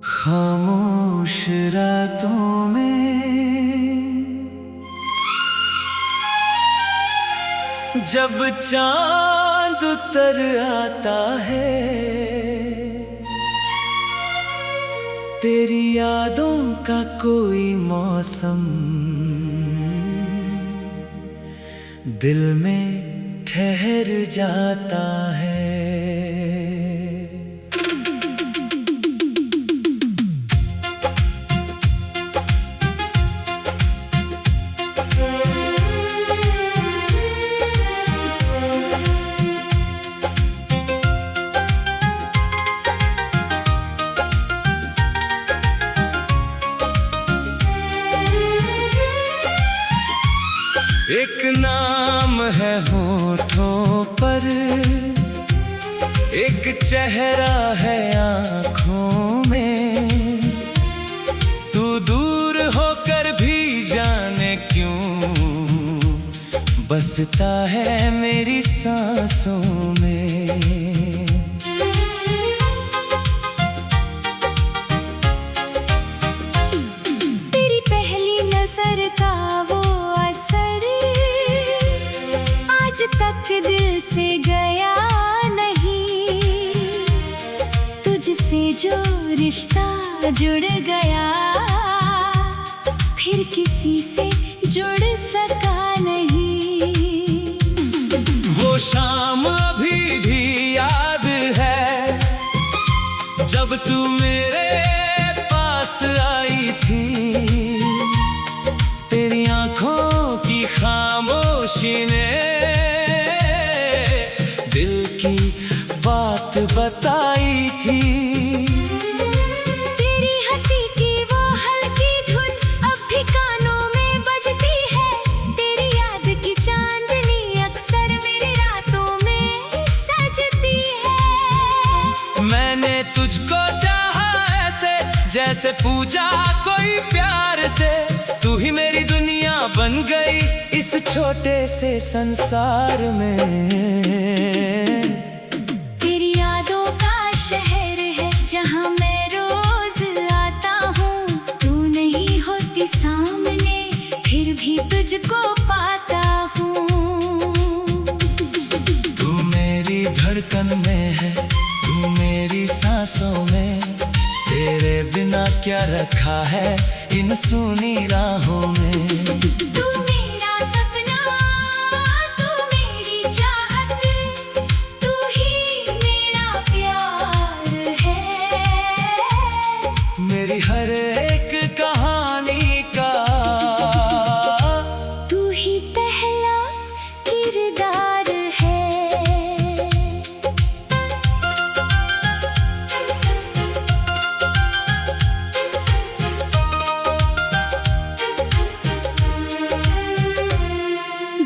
खामोश रातों में जब चांद उतर आता है, तेरी यादों का कोई मौसम दिल में ठहर जाता है। एक नाम है होठों पर, एक चेहरा है आँखों में। तू दूर होकर भी जाने क्यों बसता है मेरी सांसों में। तेरी पहली नजर का वो असर आज तक दिल से गया नहीं। तुझसे जो रिश्ता जुड़ गया फिर किसी से जुड़ सका नहीं। वो शाम अभी भी याद है जब तू मेरे पास आई थी। तेरी आंखों की खामोशी ने दिल की बात बताई थी। तेरी हंसी की वो हल्की धुन अब भी कानों में बजती है। तेरी याद की चांदनी अक्सर मेरी रातों में सजती है। मैंने तुझको चाहा ऐसे जैसे पूजा कोई प्यार से। तू ही मेरी दुनिया बन गई इस छोटे से संसार में। तेरी यादों का शहर है जहाँ मैं रोज आता हूँ। तू नहीं होती सामने फिर भी तुझको पाता हूँ। तू मेरी धड़कन में है, तू मेरी सांसों में। तेरे बिना क्या रखा है इन सूनी राहों में। तू मेरा सपना, तू मेरी चाहत, तू ही मेरा प्यार है। मेरी हर एक कहानी का तू ही पहला किरदार है।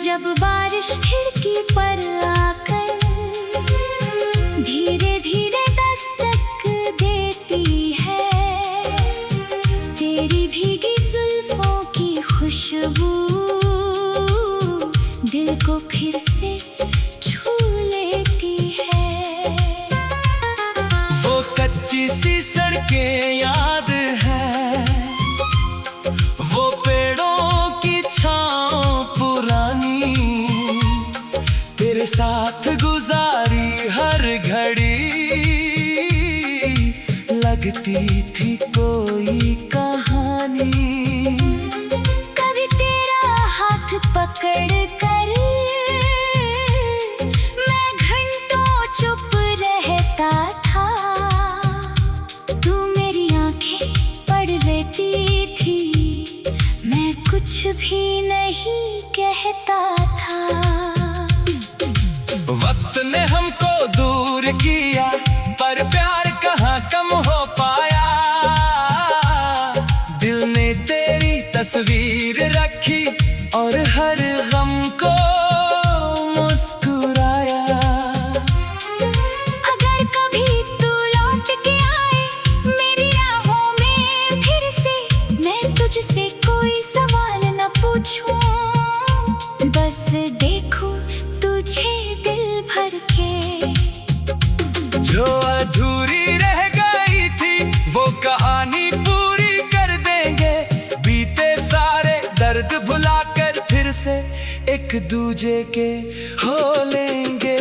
जब बारिश खिड़की पर आकर धीरे धीरे दस्तक देती है। तेरी भीगी जुल्फों की खुशबू दिल को फिर से छू लेती है। वो कच्ची सी सड़कें याद है, वो पेड़ों की छाँव पुरानी। तेरे साथ गुजारी हर घड़ी लगती थी कोई कहानी। कभी तेरा हाथ पकड़ कर मैं घंटों चुप रहता था। तू मेरी आंखें पढ़ लेती थी, मैं कुछ भी नहीं कहता था। वक्त ने हमको दूर किया पर प्यार कहाँ कम हो पाया। दिल ने तेरी तस्वीर रखी और हर गम को मुस्कुराया। अगर कभी तू लौट के आए मेरी राहों में फिर से, मैं तुझसे कोई सवाल न पूछूं, बस देखूं तुझे दिल भर के। जो अधूरी एक दूजे के हो लेंगे।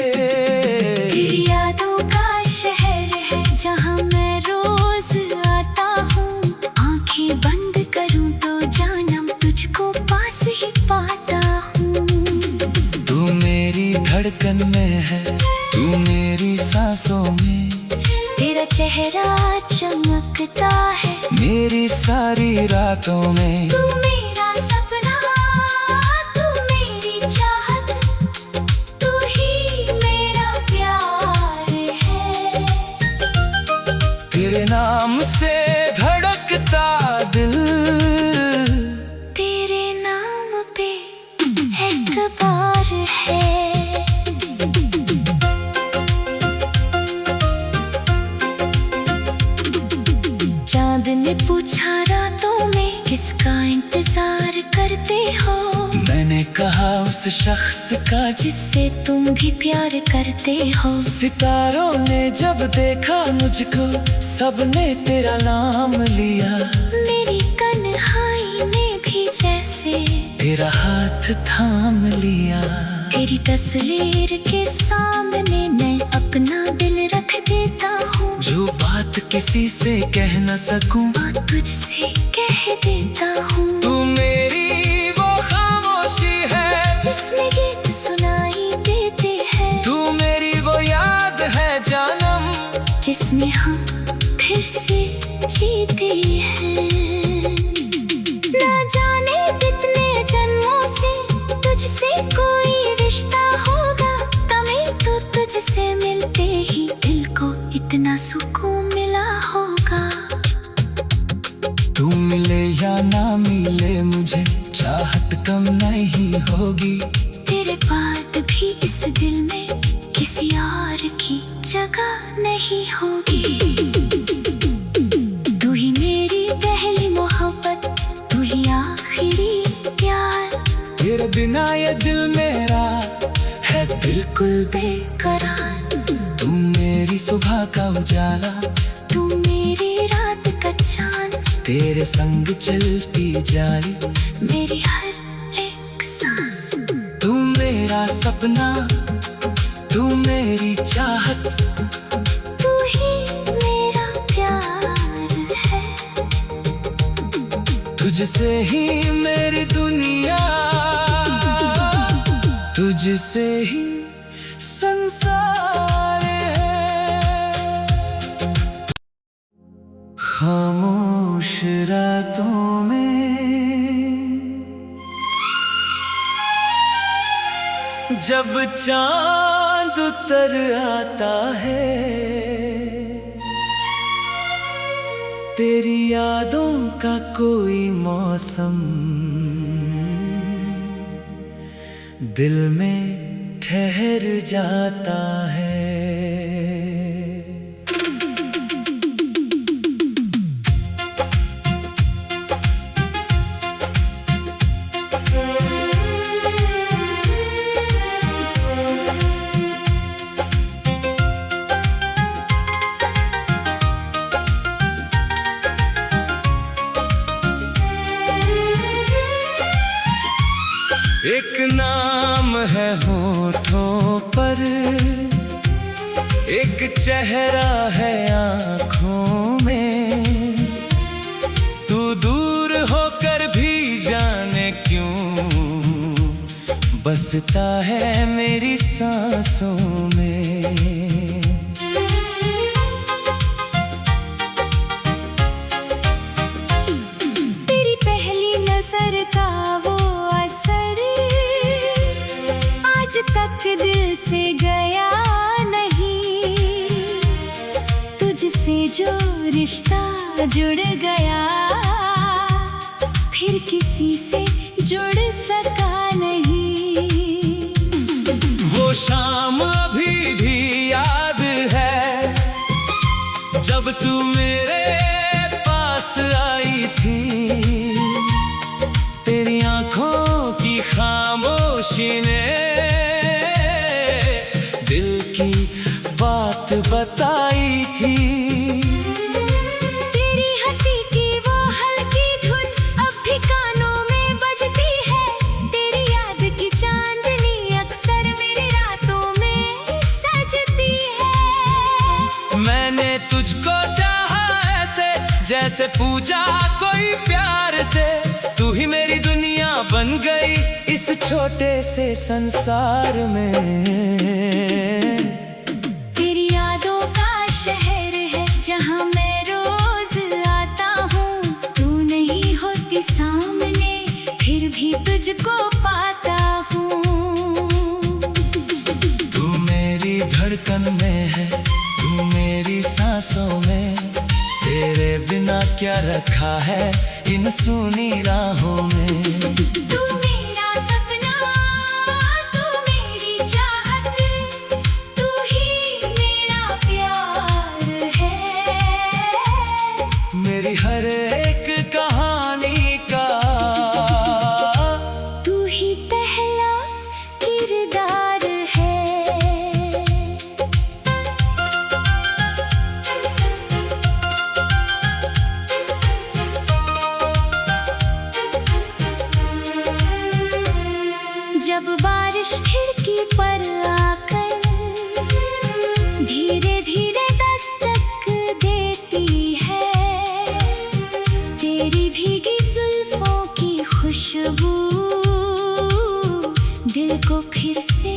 तेरी यादों का शहर है जहाँ मैं रोज आता हूँ। आंखें बंद करूँ तो जानम तुझको पास ही पाता हूँ। तू मेरी धड़कन में है, तू मेरी सांसों में। तेरा चेहरा चमकता है मेरी सारी रातों में। तू मेरा सपना, तू मेरी चाहत, तू ही मेरा प्यार है। तेरे नाम से धड़कता दिल, तेरे नाम पे एतबार है। चांद ने पूछा रातों में किसका इंतजार करते हो। मैंने कहा उस शख्स का जिससे तुम भी प्यार करते हो। सितारों ने जब देखा मुझको, सबने तेरा नाम लिया। मेरी कन्हाई ने भी जैसे तेरा हाथ थाम लिया। तेरी तस्वीर के सामने मैं अपना दिल रख देता हूँ। जो बात किसी से कह न सकूं, बात तुझसे कह देता हूँ। तू मेरी वो खामोशी है जिसमें गीत सुनाई देते हैं। तू मेरी वो याद है जानम, जिसमें हम फिर से जीते हैं। ना जाने कितने जन्मों से तुझसे कोई रिश्ता होगा। तभी तो तुझसे मिलते ही दिल को इतना सुकून मिला होगा। तू मिले या ना मिले मुझे चाहत कम नहीं होगी। तेरे बाद भी इस दिल में किसी और की जगह नहीं होगी। तू ही मेरी पहली मोहब्बत, तू ही आखिरी प्यार। तेरे बिना ये दिल मेरा है बिल्कुल बेकरार। तू मेरी सुबह का उजाला, तू मेरी रात का चांद। तेरे संग चलती जारी मेरी हर एक सांस। तू मेरा सपना, तू मेरी चाहत, तू ही मेरा प्यार है। तुझसे ही मेरी दुनिया, तुझसे ही संसार है। खामोश रातों में जब चांद उतर आता है, तेरी यादों का कोई मौसम दिल में ठहर जाता है। एक नाम है होठों पर, एक चेहरा है आँखों में। तू दूर होकर भी जाने क्यों बसता है मेरी सांसों में। तेरी पहली नजर का वो असर आज तक दिल से गया नहीं। तुझसे जो रिश्ता जुड़ गया फिर किसी से जुड़ सका नहीं। वो शाम अभी भी याद है जब तू मेरे पास आई थी। तेरी आंखों की खामोशी ने दिल की बात बताई थी। तेरी हंसी की वो हल्की धुन अब भी कानों में बजती है। तेरी याद की चांद जैसे पूजा कोई प्यार से। तू ही मेरी दुनिया बन गई इस छोटे से संसार में। तेरी यादों का शहर है जहाँ मैं रोज आता हूँ। तू नहीं होती सामने फिर भी तुझको पाता हूँ। तू मेरी धड़कन में है, तू मेरी सांसों में। तेरे बिना क्या रखा है इन सूनी राहों में। तू मेरा सपना, तू मेरी चाहत, तू ही मेरा प्यार है। मेरी हर एक कहानी का तू ही पहला किरदार है। जब बारिश खिड़की पर आकर धीरे धीरे दस्तक देती है, तेरी भीगी जुल्फों की खुशबू दिल को फिर से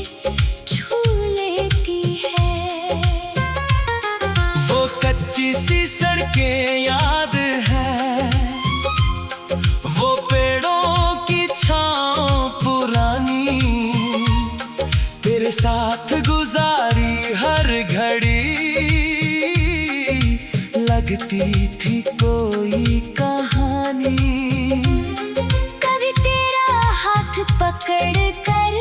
छू लेती है। वो कच्ची सी सड़कें याद है, वो पेड़ों की छाँव पुरानी। तेरे साथ गुजारी हर घड़ी लगती थी कोई कहानी। कभी तेरा हाथ पकड़ कर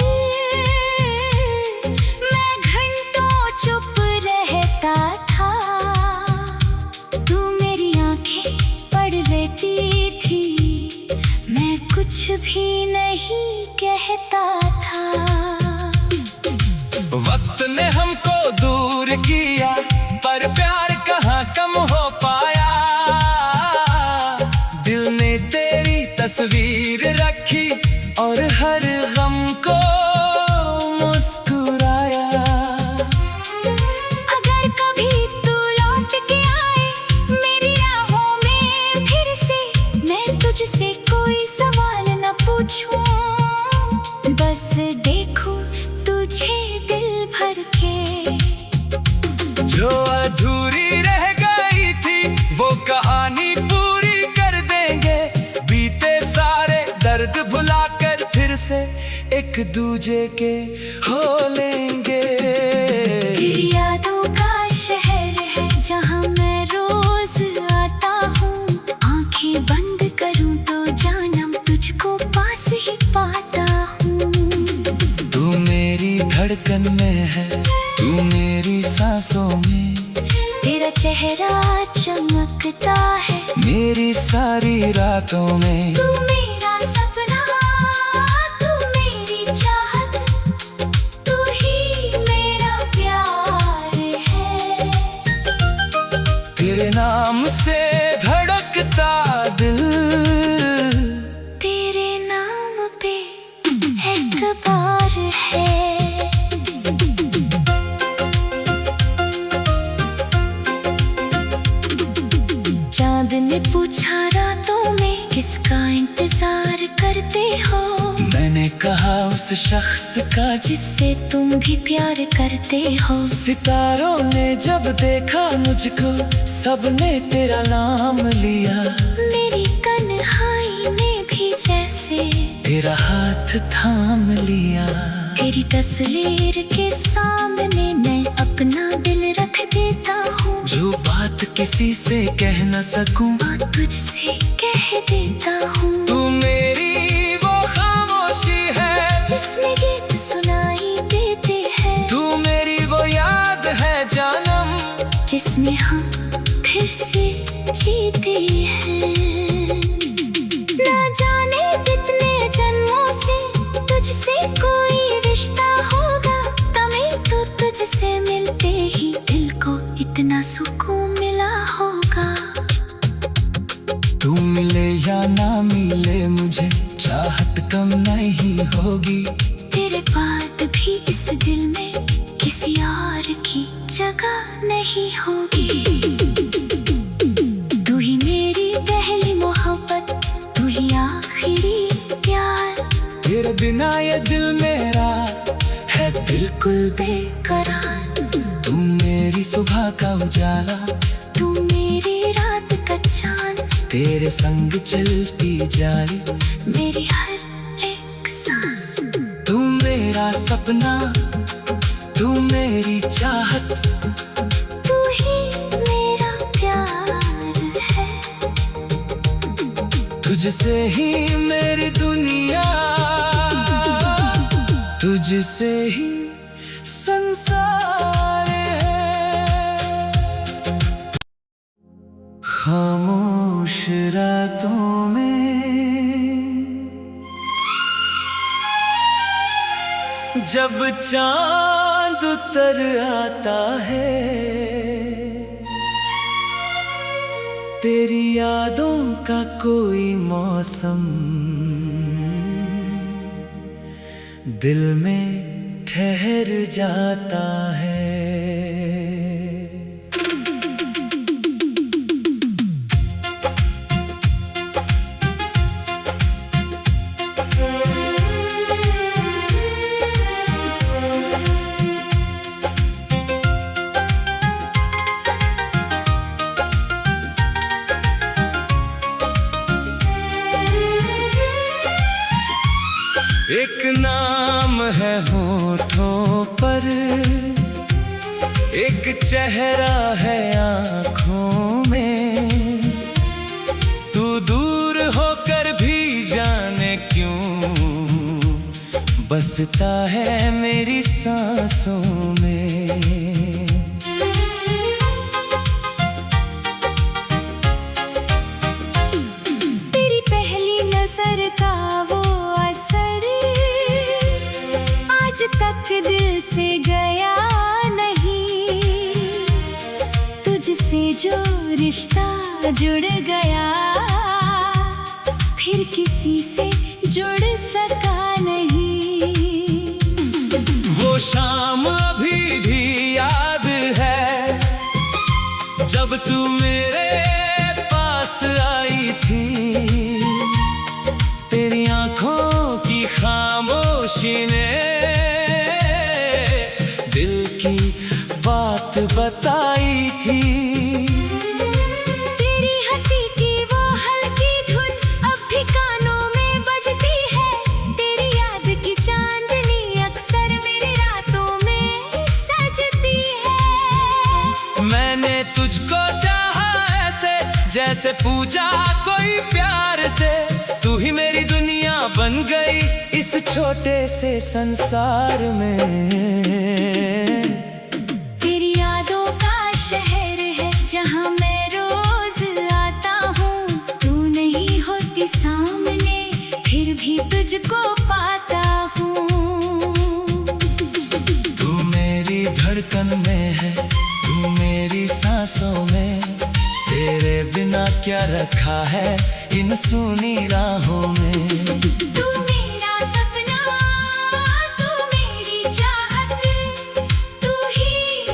मैं घंटों चुप रहता था। तू मेरी आंखें पढ़ लेती थी, मैं कुछ भी नहीं कहता था। वक्त ने हमको दूर किया पर प्यार कहाँ कम हो पाया। दिल ने तेरी तस्वीर रखी और हर गम को मुस्कुराया। अगर कभी तू लौट के आए मेरी राहों में फिर से, मैं तुझसे कोई सवाल न पूछूं, बस देखूं तुझे दिल भर के। जो अधूरी रह गई थी वो कहानी पूरी कर देंगे। बीते सारे दर्द भुलाकर फिर से एक दूजे के हो लेंगे। तेरी यादों का शहर है जहाँ मैं रोज आता हूँ। आंखें बंद करूँ तो जानम तुझको पास ही पाता हूँ। तू मेरी धड़कन में है, तू मेरी सांसों में। तेरा चेहरा चमकता है मेरी सारी रातों में। तू मेरा सपना, तू मेरी चाहत, तू ही मेरा प्यार है। तेरे नाम से धड़कता दिल, तेरे नाम पे एतबार है। चांद ने पूछा रातों में किसका इंतजार करते हो। मैंने कहा उस शख्स का जिससे तुम भी प्यार करते हो। सितारों ने जब देखा मुझको सबने तेरा नाम लिया। मेरी कन्हाई ने भी जैसे तेरा हाथ थाम लिया। तेरी तस्वीर के सामने मैं अपना दिल रख देता हूँ। जो बात किसी से कह न सकूं बात तुझसे कह देता हूँ। तू मेरी वो खामोशी है जिसमें गीत सुनाई देते हैं। तू मेरी वो याद है जानम, जिसमें हम फिर से जीते हैं। ना जाने कितने जन्मों से तुझसे कोई रिश्ता होगा। तभी तो तुझसे मिलते ही दिल को इतना सुकून मिला होगा। तू मिले या ना मिले मुझे चाहत कम नहीं होगी। तेरे बाद भी इस दिल में किसी और की जगह नहीं होगी। तू ही मेरी बिल्कुल बेकरार। तू मेरी सुबह का उजाला, तू मेरी रात का चांद, तेरे संग चलती जारी मेरी हर एक सांस। तू मेरा सपना, तू मेरी चाहत, तू ही मेरा प्यार है। तुझसे ही मेरी दुनिया, तुझसे ही संसार है। खामोश रातों में जब चांद उतर आता है, तेरी यादों का कोई मौसम दिल में ठहर जाता है। एक नाम है होठों पर, एक चेहरा है आँखों में। तू दूर होकर भी जाने क्यों बसता है मेरी सांसों में। तेरी पहली नजर का वो असर आज तक दिल से गया नहीं। तुझसे जो रिश्ता जुड़ गया, फिर किसी से जुड़ सका नहीं। वो शाम अभी भी याद है जब तू मेरे पास आई थी। तेरी आंखों की खामोशी ने दिल की बात बताई थी। तेरी हंसी की वो हल्की धुन अब भी कानों में बजती है। तेरी याद की चांदनी अक्सर मेरी रातों में सजती है। मैंने तुझको चाहा ऐसे जैसे पूजा कोई प्यार से। तू ही मेरी दुनिया बन गई इस छोटे से संसार में। तेरी यादों का शहर है जहाँ मैं रोज आता हूँ। तू नहीं होती सामने फिर भी तुझको पाता हूँ। तू मेरी धड़कन में है, तू मेरी सांसों में। तेरे बिना क्या रखा है इन सूनी राहों में। तू मेरा सपना, तू मेरी चाहत, तू ही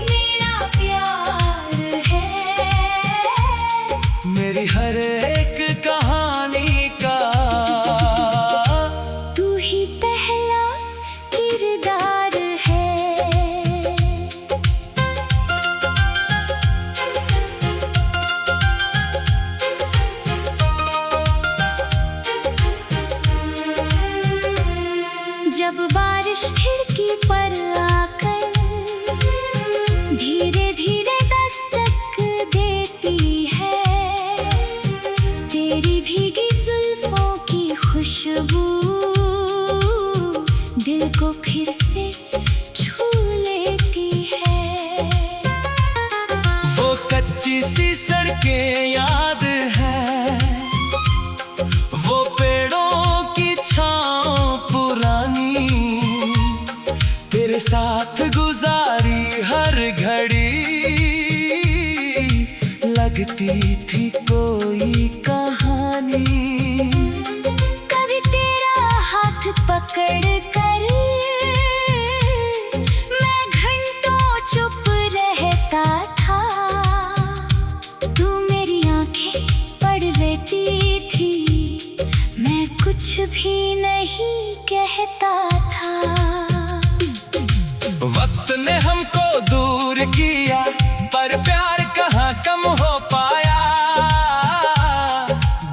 मेरा प्यार है। मेरी हर एक कहानी का तू ही पहला किरदार है। जब बारिश खिड़की पर आकर धीरे धीरे दस्तक देती है, तेरी भीगी जुल्फों की खुशबू दिल को फिर से छू लेती है। वो कच्ची सी सड़कें याद है, वो पेड़ों की छाँव पुरानी। तेरे साथ गुजारी हर घड़ी लगती थी कोई कहानी। कभी तेरा हाथ पकड़ कर मैं घंटों चुप रहता था। तू मेरी आंखें पढ़ लेती थी, मैं कुछ भी नहीं कहता था। वक्त ने हमको दूर किया, पर प्यार कहाँ कम हो पाया।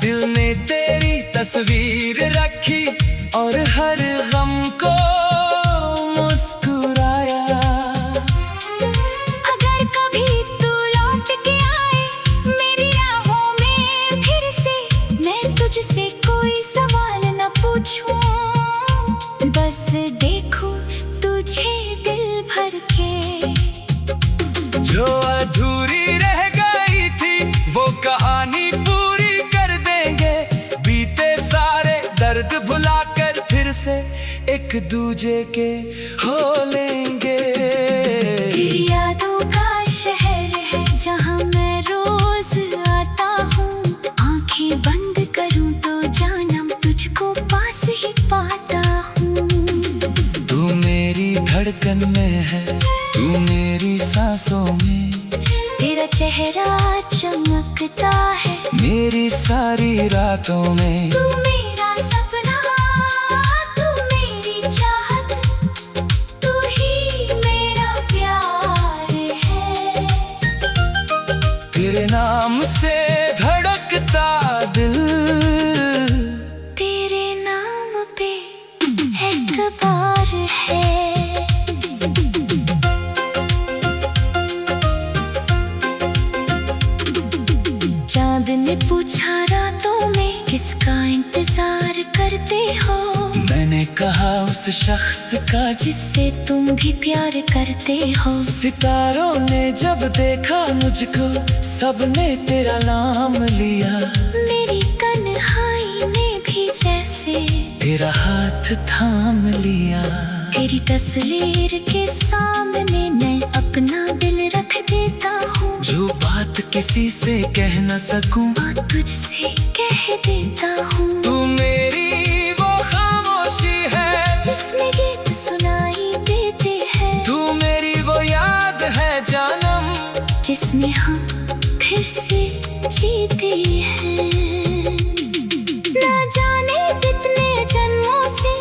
दिल ने तेरी तस्वीर रखी और हर गम को मुस्कुराया। अगर कभी तू लौट के आए मेरी राहों में फिर से, मैं तुझसे कोई सवाल न पूछूं, बस देखूं तुझे दिल भर के। जो अधूरी रह गई थी वो कहानी पूरी कर देंगे, बीते सारे दर्द भुलाकर फिर से एक दूजे के हो लेंगे। तेरी यादों का शहर है जहाँ मैं रोज आता हूँ, आंखें बंद करूँ तो जानम तुझको पास ही पाता हूँ। तू मेरी धड़कन में है, तू मेरी सांसों में, तेरा चेहरा चमकता है मेरी सारी रातों में। तू मेरा सपना, तू मेरी चाहत, तू ही मेरा प्यार है। तेरे नाम से धड़कता दिल, तेरे नाम पे एतबार है। चांद ने पूछा रातों में किसका इंतजार करते हो, मैंने कहा उस शख्स का जिससे तुम भी प्यार करते हो। सितारों ने जब देखा मुझको सबने तेरा नाम लिया, मेरी कन्हाई ने भी जैसे तेरा हाथ थाम लिया। तेरी तस्वीर के सामने मैं अपना दिल रख देता हूँ, जो बात किसी से कह न सकूं बात तुझसे कह देता हूँ। तू मेरी वो खामोशी है जिसमें गीत सुनाई देते हैं, तू मेरी वो याद है जानम, जिसमें हम फिर से जीते हैं। ना जाने कितने जन्मों से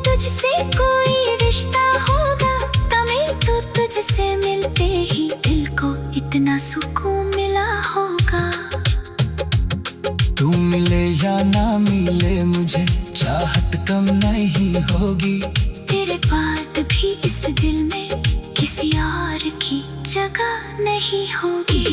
तुझसे कोई रिश्ता होगा, तभी तो तुझसे मिलते ही दिल को इतना सुकून मिला होगा। तू मिले या ना मिले मुझे चाहत कम नहीं होगी, तेरे बाद भी इस दिल में किसी और की जगह नहीं होगी।